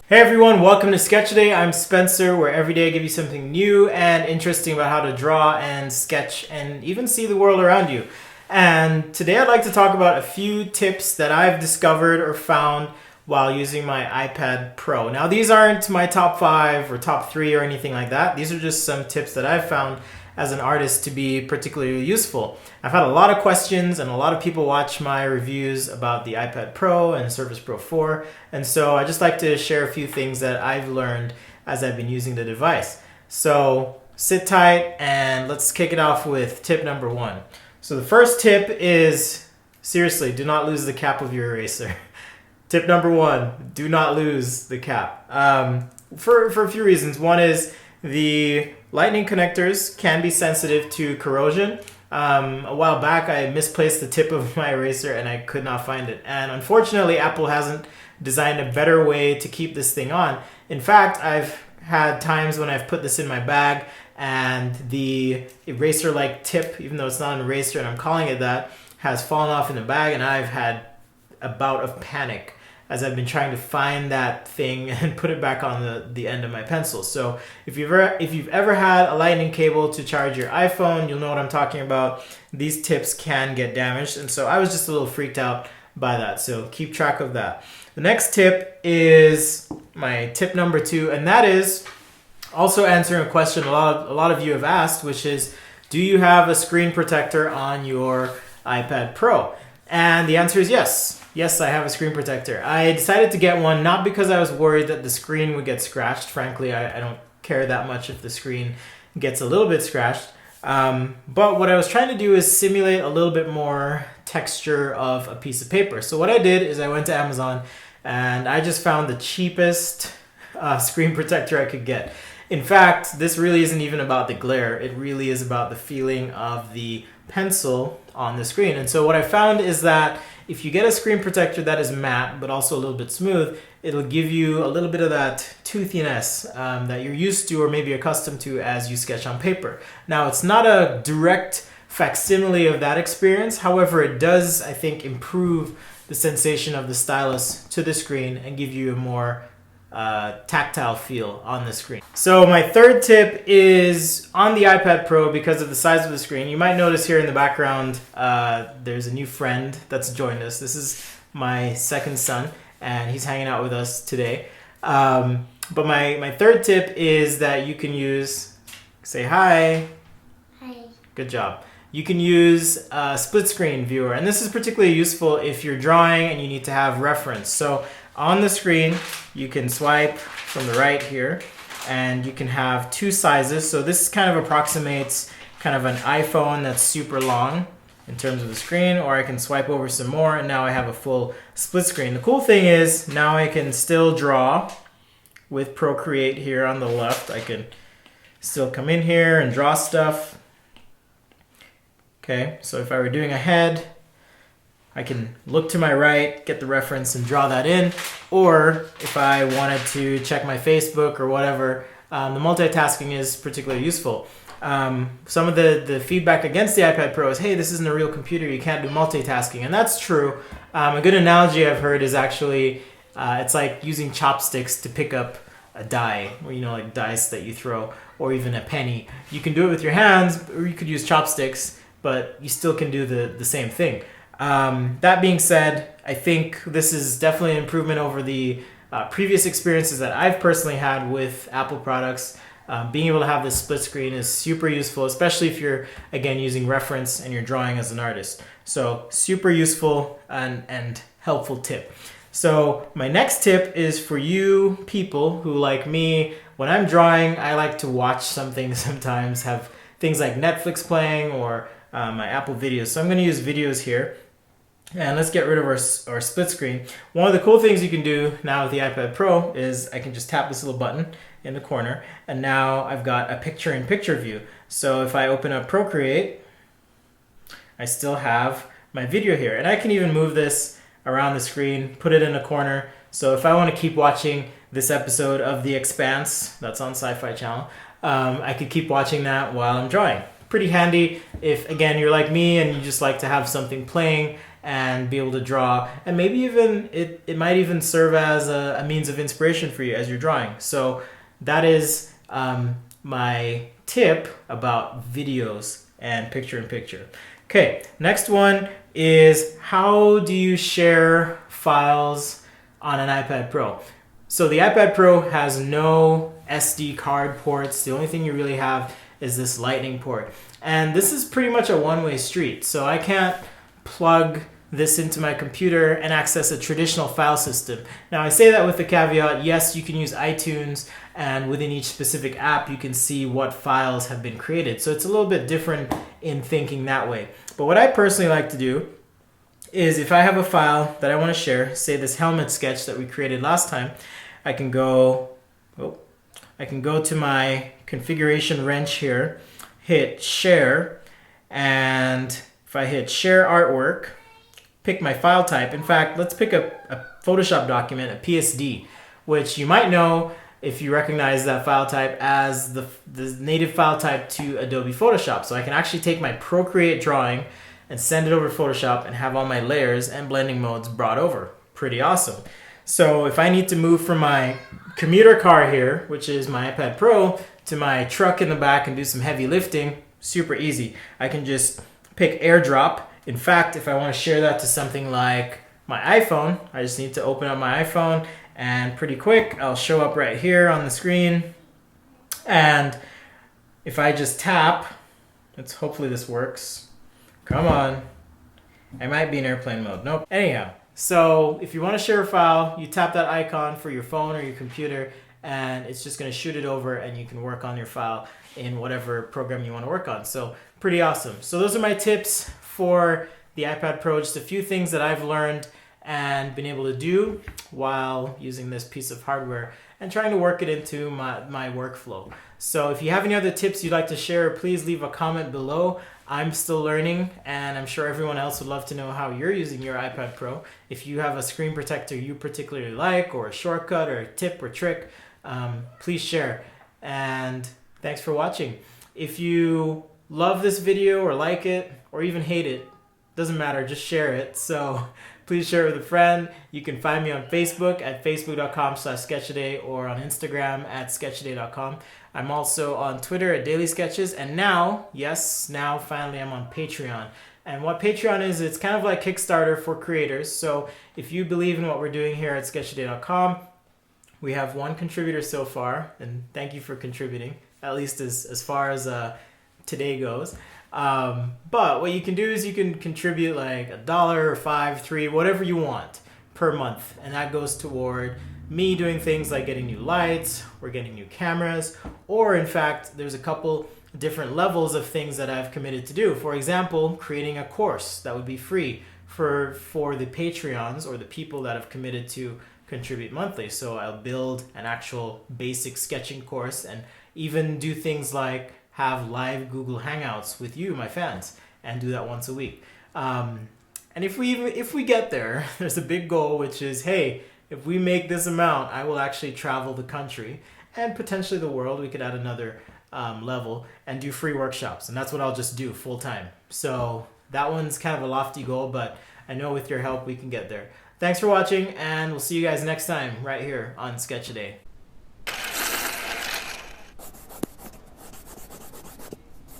Hey everyone, welcome to Sketch Day. I'm Spencer, where every day I give you something new and interesting about how to draw and sketch and even see the world around you. And today I'd like to talk about a few tips that I've discovered or found while using my iPad Pro. Now these aren't my top 5 or top 3 or anything like that. These are just some tips that I've found as an artist to be particularly useful. I've had a lot of questions and a lot of people watch my reviews about the iPad Pro and Surface Pro 4, and so I just like to share a few things that I've learned as I've been using the device. So sit tight and let's kick it off with tip number 1. So the first tip is, seriously, do not lose the cap of your eraser. Tip number 1, do not lose the cap. For a few reasons. One is the lightning connectors can be sensitive to corrosion. A while back I misplaced the tip of my eraser and I could not find it. And unfortunately Apple hasn't designed a better way to keep this thing on. In fact, I've had times when I've put this in my bag and the eraser-like tip, even though it's not an eraser and I'm calling it that, has fallen off in the bag, and I've had a bout of panic as I've been trying to find that thing and put it back on the end of my pencil. So if you've ever had a lightning cable to charge your iPhone, you'll know what I'm talking about. These tips can get damaged, and so I was just a little freaked out by that. So keep track of that. The next tip is my tip number 2, and that is also answering a question a lot of you have asked, which is, do you have a screen protector on your iPad Pro? And the answer is yes. Yes, I have a screen protector. I decided to get one not because I was worried that the screen would get scratched. Frankly, I don't care that much if the screen gets a little bit scratched. But what I was trying to do is simulate a little bit more texture of a piece of paper. So what I did is I went to Amazon and I just found the cheapest screen protector I could get. In fact, this really isn't even about the glare. It really is about the feeling of the pencil on the screen. And so what I found is that if you get a screen protector that is matte but also a little bit smooth, it'll give you a little bit of that toothiness that you're used to or maybe accustomed to as you sketch on paper. Now, it's not a direct facsimile of that experience. However, it does, I think, improve the sensation of the stylus to the screen and give you a more tactile feel on the screen. So my third tip is on the iPad Pro, because of the size of the screen. You might notice here in the background there's a new friend that's joined us. This is my second son and he's hanging out with us today. But my third tip is that you can use, say hi. Hi. Good job. You can use a split screen viewer, and this is particularly useful if you're drawing and you need to have reference. So on the screen, you can swipe from the right here, and you can have 2 sizes. So this kind of approximates kind of an iPhone that's super long in terms of the screen, or I can swipe over some more, and now I have a full split screen. The cool thing is now I can still draw with Procreate here on the left. I can still come in here and draw stuff. Okay, so if I were doing a head, I can look to my right, get the reference and draw that in. Or if I wanted to check my Facebook or whatever, the multitasking is particularly useful. Some of the feedback against the iPad Pro is, hey, this isn't a real computer, you can't do multitasking. And that's true. A good analogy I've heard is actually, it's like using chopsticks to pick up a die, or like dice that you throw, or even a penny. You can do it with your hands, or you could use chopsticks, but you still can do the same thing. That being said, I think this is definitely an improvement over the previous experiences that I've personally had with Apple products. Being able to have this split screen is super useful, especially if you're, again, using reference and you're drawing as an artist. So super useful and helpful tip. So my next tip is for you people who, like me, when I'm drawing, I like to watch something sometimes, have things like Netflix playing or my Apple videos. So I'm going to use videos here. And let's get rid of our split screen. One of the cool things you can do now with the iPad Pro is I can just tap this little button in the corner, and now I've got a picture-in-picture view. So if I open up Procreate, I still have my video here. And I can even move this around the screen, put it in a corner. So if I want to keep watching this episode of The Expanse, that's on Sci-Fi Channel, I could keep watching that while I'm drawing. Pretty handy if, again, you're like me and you just like to have something playing and be able to draw. And maybe even it might even serve as a means of inspiration for you as you're drawing. So that is my tip about videos and picture-in-picture. Okay, next one is how do you share files on an iPad Pro? So the iPad Pro has no SD card ports. The only thing you really have is this Lightning port. And this is pretty much a one-way street. So I can't plug this into my computer and access a traditional file system. Now I say that with the caveat, yes, you can use iTunes, and within each specific app you can see what files have been created. So it's a little bit different in thinking that way. But what I personally like to do is if I have a file that I want to share, say this helmet sketch that we created last time, I can go to my configuration wrench here, hit share, and if I hit share artwork, pick my file type. In fact, let's pick a Photoshop document, a PSD, which you might know if you recognize that file type as the native file type to Adobe Photoshop. So I can actually take my Procreate drawing and send it over to Photoshop and have all my layers and blending modes brought over. Pretty awesome. So if I need to move from my commuter car here, which is my iPad Pro, to my truck in the back and do some heavy lifting, super easy. I can just pick AirDrop. In fact, if I want to share that to something like my iPhone, I just need to open up my iPhone and pretty quick, I'll show up right here on the screen. And if I just tap, hopefully this works. Come on. I might be in airplane mode. Nope. Anyhow, so if you want to share a file, you tap that icon for your phone or your computer, and it's just going to shoot it over, and you can work on your file in whatever program you want to work on. So pretty awesome. So those are my tips for the iPad Pro, just a few things that I've learned and been able to do while using this piece of hardware and trying to work it into my workflow. So if you have any other tips you'd like to share, please leave a comment below. I'm still learning, and I'm sure everyone else would love to know how you're using your iPad Pro. If you have a screen protector you particularly like, or a shortcut, or a tip or trick, please share. And thanks for watching. If you love this video or like it or even hate it, doesn't matter, just share it. So please share it with a friend. You can find me on Facebook at facebook.com/sketchaday or on Instagram at sketchaday.com. I'm also on Twitter at Daily Sketches, and now finally I'm on Patreon. And what Patreon is, it's kind of like Kickstarter for creators. So if you believe in what we're doing here at sketchaday.com, we have one contributor so far, and thank you for contributing, at least as far as today goes. But what you can do is you can contribute like $1 or $5, $3, whatever you want per month, and that goes toward me doing things like getting new lights or getting new cameras, or in fact there's a couple different levels of things that I've committed to do. For example, creating a course that would be free for the Patreons or the people that have committed to contribute monthly. So I'll build an actual basic sketching course and even do things like have live Google Hangouts with you, my fans, and do that once a week. And if we get there, there's a big goal, which is, hey, if we make this amount, I will actually travel the country and potentially the world. We could add another level and do free workshops, and that's what I'll just do full time. So that one's kind of a lofty goal, but I know with your help we can get there. Thanks for watching, and we'll see you guys next time right here on Sketchaday.